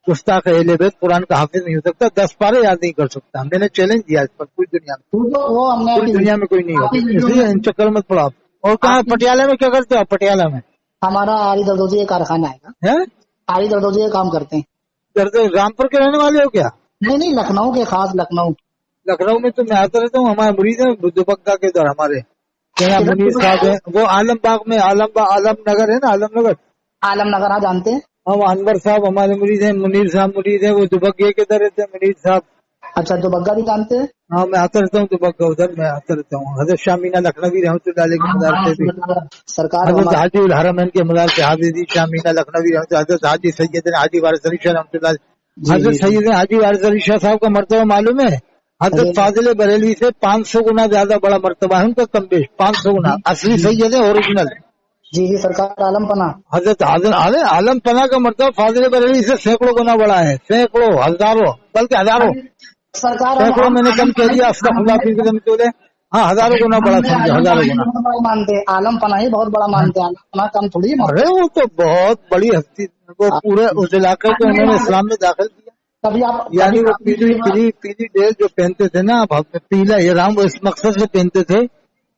گستاخ اہل بیت قرآن کا حافظ نہیں ہو سکتا، 10 پارے یاد نہیں کر سکتا. میں نے چیلنج دیا اس پر، پوری دنیا میں کوئی نہیں ہوگا، اس لیے ان چکر مت پڑا. اور کہاں پٹیالہ میں کیا کرتے ہو؟ پٹیالہ میں
ہمارا آری دردوزی کارخانہ ہے، آری دردوزی کام کرتے ہیں.
رامپور کے رہنے والے ہو کیا؟
نہیں، لکھنؤ کے، خاص لکھنؤ
میں تو میں آتا رہتا ہوں. ہمارے مریض ہیں دوبگہ کے ادھر، ہمارے منیر صاحب ہیں، وہ عالم باغ میں، عالم نگر ہے نا، عالم نگر
ہاں جانتے ہیں.
ہم انور صاحب ہمارے مریض ہیں، منیر صاحب مریض ہیں، وہ دوبگے کے ادھر رہتے ہیں منیر صاحب.
اچھا، دوبگہ بھی جانتے ہیں؟
ہاں میں آتا رہتا ہوں دوبگہ، ادھر میں آتا رہتا ہوں. حضرت شاہ مینا لکھنوی رحمۃ اللہ علیہ کے مزار سے بھی،
سرکار
حضرت حاجی الحرمین کے مزار سے حافظ شاہ مینا لکھنوی رحمۃ اللہ، حضرت حاجی سید حاجی وارث علی شاہ رحمۃ اللہ. حضرت سید حاجی وارث علی شاہ صاحب کا مرتبہ معلوم ہے؟ حضرت فاضل بریلوی سے 500 گنا زیادہ بڑا مرتبہ ہے ان کا، کم بیش 500 گنا. اصلی سید ہے، اوریجنل.
جی سرکار عالم پناہ،
حضرت عالم پناہ کا مرتبہ فاضل بریلوی سے سینکڑوں گنا بڑا ہے، سینکڑوں، ہزاروں، بلکہ ہزاروں. سینکڑوں میں نے کم کہہ دیا، ہاں ہزاروں گنا بڑا سمجھو، ہزاروں گنا
مانتے. عالم پناہ ہی بہت بڑا مانتے ہیں، عالم پناہ کم تھوڑی.
ارے وہ تو بہت بڑی ہستی، وہ پورے اس علاقے کو انہوں نے اسلام میں داخل کیا. یعنی وہ پیلی ڈریس جو پہنتے تھے نا، پیلا احرام، وہ اس مقصد سے پہنتے تھے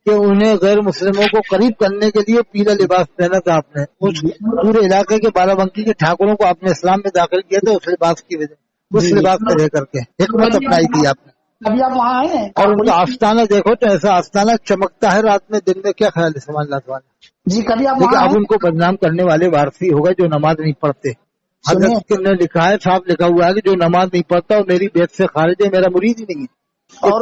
کہ انہیں غیر مسلموں کو قریب کرنے کے لیے پیلا لباس پہنا تھا آپ نے. اس پورے علاقے کے بارہ بنکی کے ٹھاکروں کو آپ نے اسلام میں داخل کیا تھا اس لباس کی وجہ، اس لباس کو لے کر کے حکمت اپنائی تھی آپ نے.
ابھی آپ وہاں آئے ہیں
اور ان کا آستانہ دیکھو تو ایسا آستانہ چمکتا ہے رات میں، دن میں کیا خیال ہے سبحان اللہ تعالیٰ.
جی کبھی آپ
لیکن اب ان کو بدنام کرنے والے وارثی ہوگا جو نماز نہیں پڑھتے. حضرت نے لکھا ہے، صاحب لکھا ہوا ہے کہ جو نماز نہیں پڑھتا اور میری بیت سے خارج ہے، میرا مرید ہی نہیں ہے.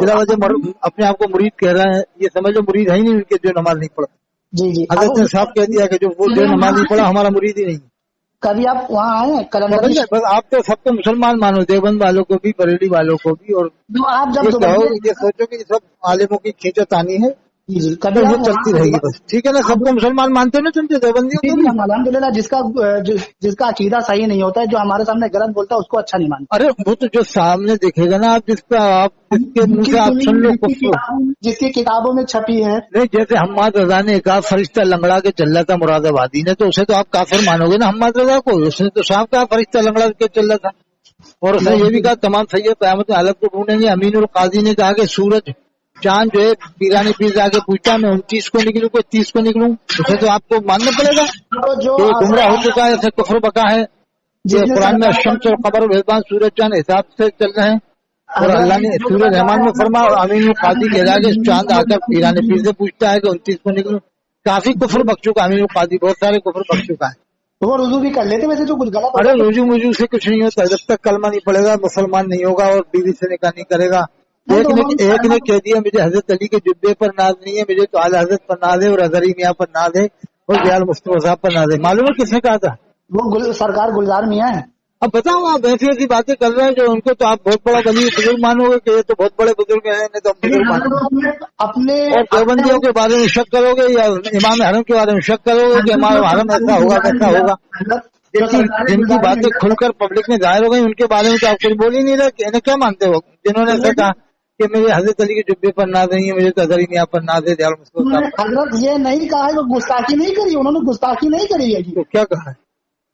بلا وجہ اپنے آپ کو مرید کہہ رہا ہے، یہ سمجھ لو مرید ہے ہی نہیں ان کے جو نماز نہیں پڑھتا.
جی
حضرت نے صاحب کہہ دیا کہ جو نماز نہیں پڑھا ہمارا مرید ہی نہیں.
کبھی آپ وہاں آئے ہیں کلندر؟
بس آپ تو سب کو مسلمان مانو، دیوبند والوں کو بھی، بریلی والوں کو بھی. اور
آپ جب
یہ سوچو کہ سب عالموں کی کھینچا تانی ہے،
کبھی
وہ چلتی رہے گی بس. ٹھیک ہے نا، سب کو مسلمان مانتے نا تم جو دیوبندیوں کو.
الحمد للہ جس کا عقیدہ صحیح نہیں ہوتا ہے، جو ہمارے سامنے غلط بولتا ہے اس کو اچھا نہیں مانتا.
ارے وہ تو جو سامنے دیکھے گا نا، آپ جس کا آپ سن لو،
جس کی کتابوں میں چھپی ہے.
نہیں جیسے حماد رضا نے کہا فرشتہ لنگڑا کے چل رہا تھا مراد آبادی نے، تو اسے تو آپ کافر مانو گے نا حماد رضا کو. اس نے تو صاحب کہا فرشتہ لنگڑا کے چل رہا تھا. اور اس نے یہ بھی کہا تمام سید قیامت حالت کو ڈھونڈیں گے. امین القاضی نے کہا کہ سورج چاند جو ہے پیرانی پیر آگے پوچھتا میں 29 کو نکلوں کوئی 30 کو نکلوں، اسے تو آپ کو ماننا پڑے گا. یہ گمراہ ہو چکا ہے، ایسے کفر بکا ہے. قرآن میں الشمس والقمر والحسبان سورج چاند حساب سے چل رہے ہیں، اور اللہ نے سورہ رحمان میں فرما. اور امین القاضی کہہ رہا ہے کہ چاند آ کر پیرانی پیر سے پوچھتا ہے کہ 29 کو نکلوں. کافی کفر بک چکا امین القاضی، بہت سارے کفر بک چکا ہے.
وہ رجوع بھی کر لیتے ویسے تو کچھ غلط.
ارے رجوع سے کچھ نہیں ہوتا، جب تک کلمہ نہیں پڑے گا مسلمان نہیں ہوگا اور بیوی سے نکاح نہیں کرے گا. ایک نے کہہ دیا مجھے حضرت علی کے جبے پر ناز نہیں ہے، مجھے تو اعلی حضرت پر ناز ہے، اور اظہری میاں پر ناز ہے، اور دیال مصطفیٰ صاحب پر ناز ہے. معلوم ہے کس نے کہا تھا؟ وہ
سرکار گلزار میاں ہے.
اب بتاؤ آپ ایسی ایسی باتیں کر رہے ہیں جو ان کو تو آپ بہت بڑا ولی بزرگ مانو گے کہ یہ تو بہت بڑے بزرگ ہیں، نہیں تو ہم بزرگ مانو گے. اور دیوبندیوں کے بارے میں شک کرو گے یا امام حرم کے بارے میں شک کرو گے کہ امام حرم ایسا ہوگا ویسا ہوگا. جن کی باتیں کھل کر پبلک میں ظاہر ہو گئی ان کے بارے میں تو آپ کچھ بول ہی نہیں رہے کہ انہیں کیا مانتے ہو. جنہوں نے ایسا کہا کہ مجھے حضرت علی کے جبے پر ناز نہیں ہے، مجھے تو اظہری میاں پر ناز ہے.
حضرت یہ نہیں کہا ہے، گستاخی نہیں کری، انہوں نے گستاخی نہیں کری ہے.
تو کیا کہا ہے؟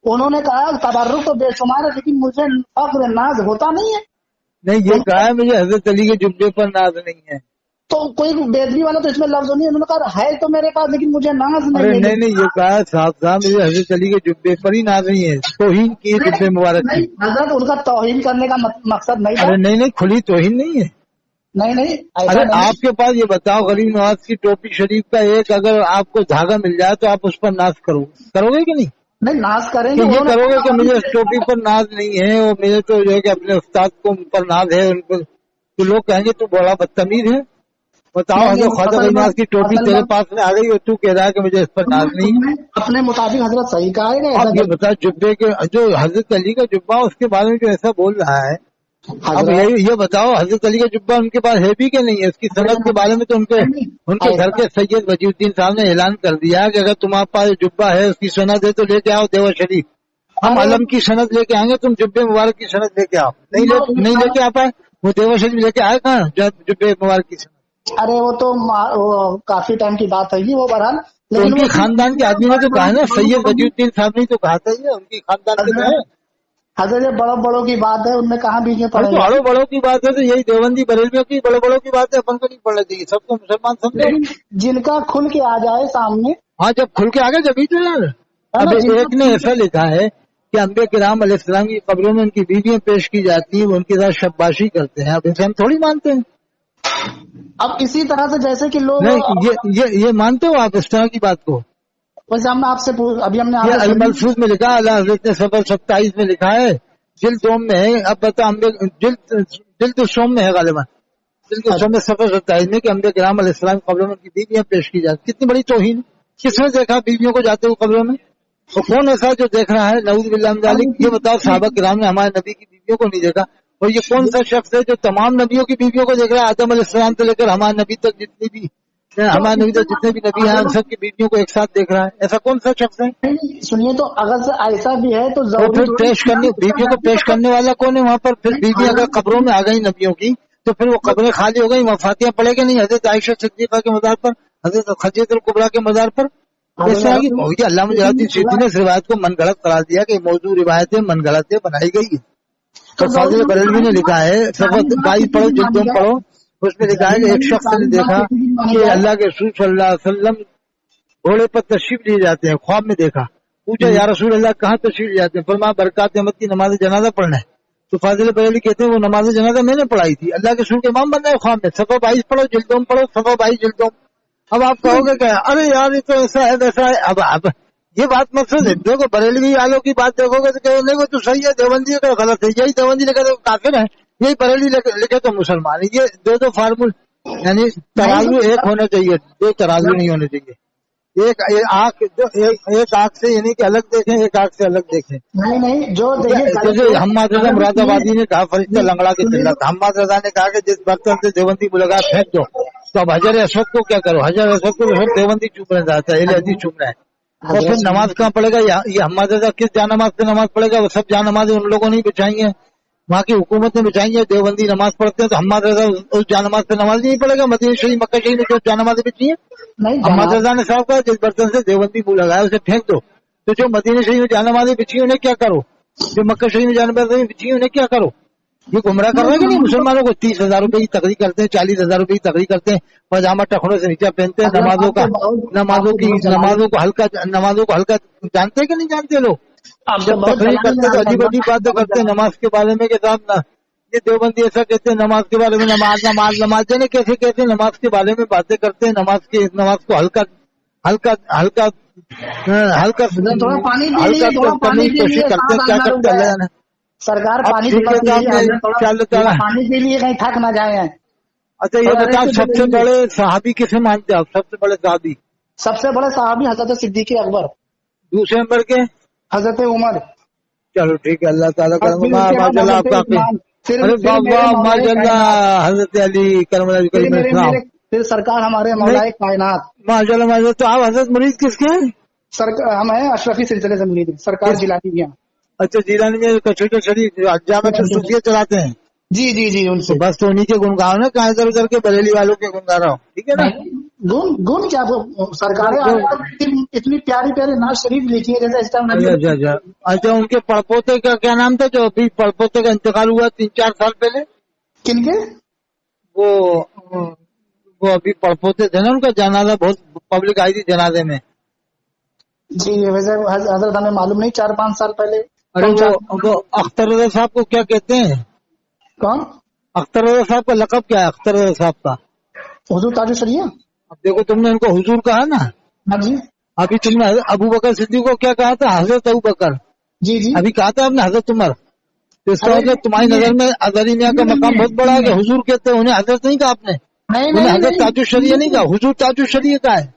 انہوں نے کہا تبرک تو بے شمار ہے لیکن مجھے فخر ناز ہوتا نہیں ہے.
نہیں یہ کہا ہے مجھے حضرت علی کے جبے پر ناز نہیں ہے. تو
کوئی بیدوی والا تو اس میں لفظ نہیں ہے. انہوں نے کہا ہے تو میرے پاس لیکن مجھے ناز نہیں ہے.
نہیں یہ کہا صاحب مجھے حضرت علی کے جبے پر ہی ناز نہیں ہے، توہین کی جبے مبارک کی.
حضرت ان کا توہین کرنے کا مقصد نہیں.
ارے نہیں کھلی توہین نہیں ہے.
नहीं ऐसा
अरे
नहीं।
आपके पास ये बताओ, गरीब नवाज की टोपी शरीफ का एक अगर आपको धागा मिल जाए तो आप उस पर नाज करोगे कि नहीं?
नहीं नाश
कि
करेंगे,
ये
उन्होंने
करोगे कि
कहा
मुझे इस टोपी पर नाज नहीं है और मुझे तो जो है कि अपने उस्ताद को पर नाज है उनको, तो लोग कहेंगे तू बड़ा बदतमीज है। बताओ,
नहीं
हजरत ख्वाजा
असल
गरीब
में
नवाज की टोपी
असल
तेरे
में
पास में आ गई और तू कह रहा है कि मुझे इस पर नाज नहीं है।
तुमने अपने मुताबिक हजरत सही कहा है ना, ऐसा
अब ये बता, जुब्बे के जो हजरत अली का जुब्बा उसके बारे में जो ऐसा बोल रहा है, अब
हजरत
ये बताओ हजरत अली का जुब्बा उनके पास है भी कि नहीं है? इसकी सनद के बारे में तो उनके घर
ऐसा
के सैयद वजीउद्दीन साहब ने ऐलान कर दिया कि अगर तुम्हारे पास जुब्बा है उसकी सनद है तो लेके आओ देवर शरीफ। हम
अरे
अलम की सनद लेके आएंगे, तुम जुब्बे मुबारक की सनद लेके आओ। नहीं लेके आ पाए, वो देवर शरीफ लेके आए कहाँ जुब्बे मुबारक की सनद?
अरे वो तो वो काफी टाइम की बात है वो बहरहाल,
तो
लेकिन
उनकी
वो
खानदान के आदमी ने तो कहा ना, सैयद वजीउद्दीन साहब ने तो कहा था, ये उनकी खानदान के तो है।
हजरत ये बड़ों बड़ों की बात है, उनमें कहाँ बीच में
अरे तो
पड़ेगा।
बड़ों बड़ों की बात है तो यही देवबंदी बरेलियों की बड़ों बड़ों की बात है, अपन को नहीं पढ़ना चाहिए, सबको मुसलमान समझो।
लेकिन जिनका खुल के आ जाए सामने,
हाँ, जब खुल के आगे जब ही तो यार।
है
अब
ना,
एक ने ऐसा लिखा है कि अम्बिया किराम अलैहिस्सलाम की कब्रों में उनकी बीवियां पेश की जाती हैं, वो उनके साथ शब्बाशी करते हैं। अब इसे हम थोड़ी मानते हैं।
अब इसी तरह से जैसे कि लोग,
नहीं, ये मानते हो आप इस तरह की बात को?
वैसे हमने आपसे अभी हमने
ये
आपसे
अलमलफूज में लिखा, अल्लाह हज़रत ने सफर 27 में लिखा है, जिल्द दोम में है। अब बता, जिल्द सोम में है गालिबा, जिल्द सोम में सफर 27 में कि अम्बिया किराम अलैहिस्सलाम की कब्रों में उनकी बीवियां पेश की जाती। कितनी बड़ी तौहीन! किसने देखा बीवियों को जाते हुए कब्रों में? और कौन ऐसा जो देख रहा है? नऊज़ बिल्लाह मिन ज़ालिक। ये बताओ, सहाबा किराम ने हमारे नबी की बीवियों को नहीं देखा, और ये कौन सा शख्स है जो तमाम नबियों की बीवियों को देख रहा है? आदम अलैहिस्सलाम से लेकर हमारे नबी तक जितनी भी हमारे नबी तक जितने भी नबी हैं, उन सब की बीवियों को एक साथ देख रहा है। ऐसा कौन सा शख्स है?
सुनिए, तो अगर से ऐसा भी है तो
तो
जरूरी
फिर पेश करने, बीवियों को पेश करने वाला कौन है वहाँ पर? फिर बीवी अगर कब्रों में आ गई नबियों की, तो फिर वो कब्रें खाली हो गई, वफातियां पड़ेगी नहीं हजरत आयशा सिद्दीका के मज़ार पर, हजरत खदीजतुल कुबरा के मज़ार पर? इस तरह की ये अल्लामा जलालुद्दीन सिद्दीकी ने इस रिवायत को मन गलत करार दिया कि मौजूद रिवायतें मन गलत बनाई गई है। तो फाजिल बरेलवी ने लिखा है, सफर 22 पढ़ो, जिल्दों में पढ़ो, उसमें लिखा है कि एक शख्स ने देखा कि अल्लाह के रसूल सल्लल्लाहु अलैहि वसल्लम घोड़े पर तशरीफ लिए जाते हैं, ख्वाब में देखा। पूछा, या रसूल अल्लाह कहाँ तशरीफ ले जाते हैं? फरमाया, बरकात अहमद की नमाज जनाजा पढ़ना है। तो फाजिल बरेलवी कहते हैं वो नमाज जनाजा मैंने पढ़ाई थी, अल्लाह के रसूल के इमाम बनना है ख्वाब में। सफर 22 पढ़ो, जिल्दों में पढ़ो, सफर 22 जिल्दों। अब आप कहोगे क्या, अरे यार ये तो ऐसा है वैसा है। अब ये बात मकसद है, देखो बरेलवी वालों की बात देखोगे तो कहोगे वो तो सही है, देवबंदी का गलत है। यही देवबंदी लिखे तो काफिर है, यही बरेलवी लिखे तो मुसलमान है। ये दो फार्मूल, यानी तराजू एक होना चाहिए, दो तराजू नहीं होने चाहिए। एक आंख से यानी कि अलग देखें, एक आंख से अलग देखें।
नहीं जो
जैसे हम्माद रजा मुरादाबादी ने कहा, फरिश्ता लंगड़ा के चिल्ला था। हम्माद रजा ने कहा कि जिस बर्तन से देवबंदी मुलाकात फेंक दो, तो अब हजर असवद को क्या करो? हजर असवद को सब देवबंदी चूम रहे जाता है, हदीस चूम रहे हैं। और फिर नमाज कहाँ पड़ेगा? ये हम्माद रजा किस जान नमाज पे नमाज पड़ेगा? वो सब जान नमाज उन लोगों ने बिछाई है, वहाँ की हुकूमत ने बिछाई है। देवबंदी नमाज पढ़ते हैं तो हम्माद रजा उस जान नमाज पे नमाज नहीं पड़ेगा? मदीना शरीफ मक्का शरीफ में जो जान नमाज बिछी है, हम्माद रजा ने साहब कहा जिस बर्तन से देवबंदी मुंह लगाया उसे फेंक दो। तो जो मदीना शरीफ में जान नमाजें बिछी उन्हें क्या करो? जो मक्का शरीफ में जान नमाजें बिछी उन्हें क्या करो? ये गुमराह कर रहा है कि नहीं मुसलमानों को? 30,000 रुपए की तकरीर करते हैं, 40,000 रुपए की तकरीर करते हैं, पजामा टखनों से नीचे पहनते हैं, नमाजों को हल्का जानते हैं कि नहीं जानते लोग? जब तकरीर करते तो अजीब अजीब बातें करते हैं नमाज के बारे में, के साथ ये देवबंदी ऐसा कहते हैं नमाज के बारे में, नमाज जाने कैसे कहते हैं, नमाज के बारे में बातें करते हैं, नमाज को हल्का करने की कोशिश करते हैं। क्या करते हैं
सरकार? पानी के लिए कहीं थक ना जाए।
अच्छा ये बताओ, सबसे बड़े सहाबी किसे मानते हैं आप? सबसे बड़े सहाबी?
सबसे बड़े सहाबी हजरत सिद्दीक अकबर।
दूसरे नंबर के
हजरत उमर।
चलो ठीक है, अल्लाह ताला माशाल्लाह आपका। अरे बाबा माशाल्लाह, हजरत अली करम।
फिर सरकार हमारे मौलाए कायनात
माशाल्लाह। तो आप हजरत मुरीद किसके हैं?
सरकार हम है अशरफी सिलसिले से मुरीद, सरकार जिलानी के यहाँ।
अच्छा, जीरानी में कचूटर शरीफ जामा सूफिया चलाते हैं।
जी उनसे
बस तो उन्हीं के गुण गाओ ना, कहाँ इधर उधर के बरेली वालों के गुण गा रहा हूँ, ठीक है ना?
गुण क्या सरकार इतनी प्यारी प्यारी नाज शरीफ लिखी है जैसे इस टाइम।
अच्छा, उनके पड़पोते का क्या नाम था जो अभी पड़पोते का इंतकाल हुआ 3-4 साल पहले?
किनके?
वो अभी पड़पोते थे ना, उनका जनाजा बहुत पब्लिक आई थी जनाजे में।
जी वैसे हजरत हमें मालूम नहीं, 4-5 साल पहले।
अरे वो अख्तर रजा साहब को क्या कहते हैं?
कौन?
अख्तर रजा साहब का लकब क्या है? अख्तर रजा साहब का
हुजूर ताजुल शरिया।
अब देखो, तुमने उनको हुजूर कहा ना,
हाँ जी
अभी तुमने अबू बकर सिद्दीक को क्या कहा था? हजरत अबू बकर।
जी जी।
अभी कहा था आपने हजरत उमर। तो इसका मतलब तुम्हारी नजर में अजहरी मियां का मकाम बहुत बड़ा है कि हुजूर कहते हैं, उन्हें हजरत नहीं कहा आपने?
नहीं
उन्हें
नहीं
हजरत ताजुल शरिया नहीं कहा, हुजूर ताजुल शरिया का है।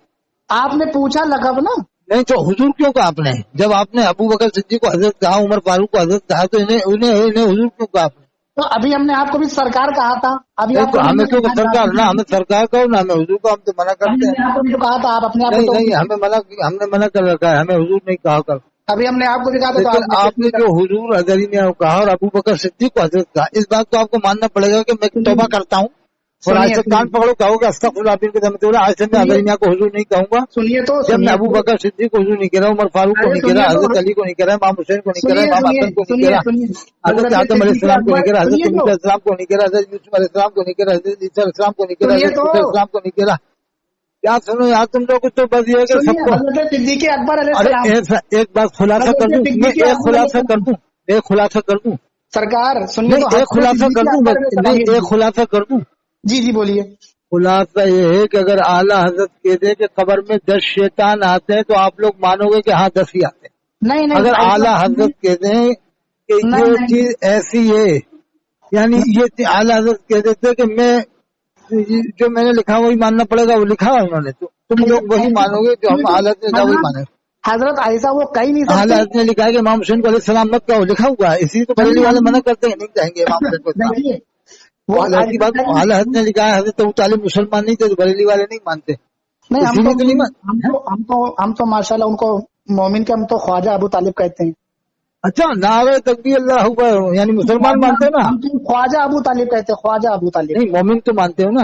आपने पूछा लकब ना।
नहीं तो हुजूर क्यों कहा आपने? जब आपने अबू बकर सिद्दीक को हजरत कहा, उमर फारूक को हजरत कहा, तो इन्हें हुजूर क्यों कहा आपने?
तो अभी हमने आपको भी सरकार कहा था। अभी
नहीं
आपको
तो हमें क्यों सरकार, ना हमें सरकार कहो ना हमें हुजूर को, हम तो मना करते हैं।
आपको भी तो कहा था, आप अपने आप को
नहीं
तो
नहीं, हमने मना कर रखा है, हमें हुजूर नहीं कहा कर।
अभी हमने आपको भी कहा था।
लेकिन
तो
आपने जो हुजूर अजहरी ने कहा और अबू बकर सिद्दीक को हजरत कहा, इस बात को आपको मानना पड़ेगा कि मैं तौबा करता हूँ और आज से कान पकड़ो, कहोगे अस्तगफिरुल्लाह आज से मैं अजहरी मियां को हुजूर नहीं कहूंगा।
सुनिए तो,
जब मैं अबू बकर सिद्दीक को हुजूर नहीं कह रहा, उमर फारूक को नहीं कह रहा, हजरत अली को नहीं कह रहा, इमाम हुसैन को नहीं कह रहा, इमाम हसन को नहीं कह रहा, हजरत आदम अलैहिस्सलाम को नहीं कह रहा, हजरत मूसा अलैहिस्सलाम को नहीं कह रहा, हजरत यूसुफ अलैहिस्सलाम को नहीं कह रहा, हजरत ईसा अलैहिस्सलाम को नहीं कह रहा, हजरत मूसा अलैहिस्सलाम को नहीं कह रहा। क्या सुनो यार, तुम लोग तो बस ये है कि सबको।
हजरत सिद्दीक अकबर
अरे
अलैहिस्सलाम।
एक बात खुलासा कर दूं, मैं एक खुलासा कर दूं, एक खुलासा कर दूं,
सरकार सुनिए
नहीं
तो,
एक खुलासा कर दूं, नहीं एक खुलासा कर दूं।
जी जी बोलिए।
खुलासा ये है कि अगर आला हजरत कह दे कि कब्र में 10 शैतान आते हैं, तो आप लोग मानोगे कि हाँ 10 ही आते हैं।
नहीं नहीं,
अगर आला हजरत कह दें कि ये चीज ऐसी है, यानी ये आला हजरत कह देते कि मैं जो मैंने लिखा वही मानना पड़ेगा, वो लिखा है उन्होंने, तो तुम लोग वही मानोगे जो हम आला ने लिखा वही मानेंगे।
हजरत ऐसा वो कहीं नहीं सकते।
आला ने लिखा है कि इमाम हुसैन को अलैहिस्सलाम मत कहो, लिखा हुआ है, इसी तो बरेली वाले मना करते हैं, नहीं कहेंगे इमाम हुसैन को।
देखिए वो
ऐसी बात आला ने लिखा है, हजरत अबू तालिब मुसलमान नहीं थे, तो बरेली वाले नहीं मानते।
नहीं,
तो
हम तो माशाल्लाह उनको मोमिन के हम तो ख्वाजा अबू तालिब कहते हैं।
अच्छा, नारे तकबीर अल्लाह अकबर, यानी मुसलमान मानते हो ना?
हम तो ख्वाजा अबू तालिब कहते हैं, ख्वाजा अबू तालिब।
नहीं, मोमिन तो मानते हो ना?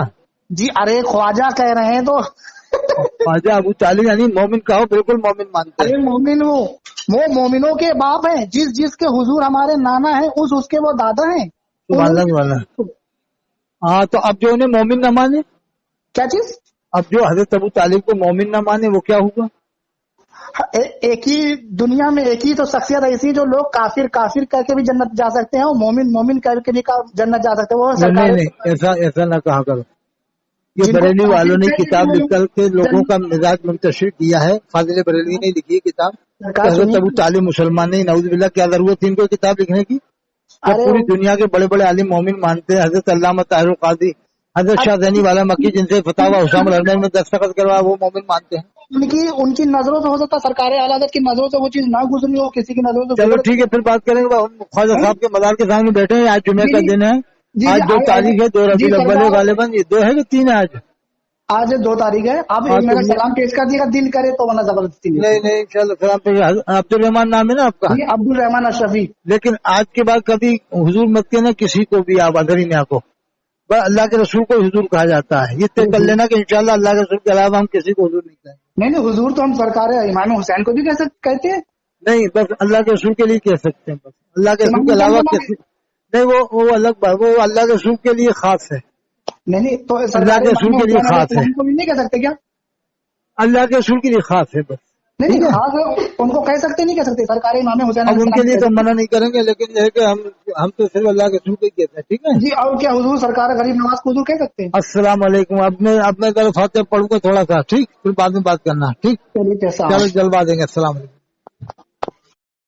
जी अरे ख्वाजा कह रहे हैं तो
ख्वाजा अबू तालिब यानी मोमिन कहो, बिल्कुल मोमिन मानते हैं।
अरे मोमिन वो मोमिनों के बाप हैं, जिसके हुजूर हमारे नाना है, उसके वो दादा हैं।
वाला हाँ, तो अब जो उन्हें मोमिन न माने,
क्या चीज?
अब जो हजरत अबू तालिब को मोमिन न माने, वो क्या होगा?
एक ही दुनिया में एक ही तो शख्सियत ऐसी जो लोग काफिर करके भी जन्नत जा सकते हैं और मोमिन करके भी जन्नत जा सकते हैं। वो
नहीं, ऐसा ना कहा करो। ये बरेली वालों ने किताब लिखकर के लोगों का मिजाज मुंतशिर किया है। फाजिल बरेली ने लिखी है किताब, हजरत अबू तालिब मुसलमान नहीं, नाउज़ुबिल्लाह। क्या जरूरत थी इनको किताब लिखने की? पूरी दुनिया के बड़े बड़े आलिम मोमिन मानते हैं। हजरत अल्लामा ताहिर कादी, हजरत शाह ज़ैनी वाला मक्की, जिनसे फतावा हुसाम अल-अरमैन में दस्तखत करवाया, वो मोमिन मानते हैं।
उनकी नजरों से हो सकता है, सरकार आला हज़रत की नजरों से वो चीज ना गुजरी हो, किसी की नजरों से।
चलो ठीक है, फिर बात करेंगे। ख्वाजा साहब के मजार के सामने बैठे हैं। आज जुमे का दिन है, आज 2 तारीख है, 2 रबीउल अव्वल है गालिबन। ये 2 है कि 3 है? आज 2
तारीख है। आप मेरा सलाम पेश कर दिएगा, दिल करे तो, वरना जबरदस्ती
नहीं चलो सलाम पेश। अब्दुल रहमान नाम है ना आपका?
अब्दुल रहमान अशरफी।
लेकिन आज के बाद कभी हुजूर मत कहना किसी को भी, आप अजहरी मियां को। अल्लाह के रसूल को हुजूर कहा जाता है। ये तय कर लेना कि इंशाल्लाह अल्लाह के रसूल के अलावा हम किसी को हुजूर नहीं कहेंगे।
नहीं हुजूर तो हम सरकार इमाम हुसैन को भी कहते हैं।
नहीं, बस अल्लाह के रसूल के लिए कह सकते हैं, बस अल्लाह के रसूल के अलावा किसी नहीं। वो अलग बात, वो अल्लाह के रसूल के लिए खास है।
नहीं तो
अल्लाह के रसूल के लिए खास है।
नहीं कह सकते क्या?
अल्लाह के रसूल के लिए खास है बस।
नहीं खास है, उनको कह सकते नहीं कह सकते सरकार इमाम हुसैन।
अब उनके लिए तो मना नहीं करेंगे, लेकिन ये है कि हम तो सिर्फ अल्लाह के रसूल को ही कहते हैं। ठीक है
जी। और क्या हुजूर सरकार गरीब नवाज को हुजूर कह सकते हैं?
अस्सलाम वालेकुम। अब मैं जरा फातिहा पढ़ूंगा थोड़ा सा, ठीक, फिर बाद में बात करना। ठीक, चलो जलवा देंगे। अस्सलाम वालेकुम।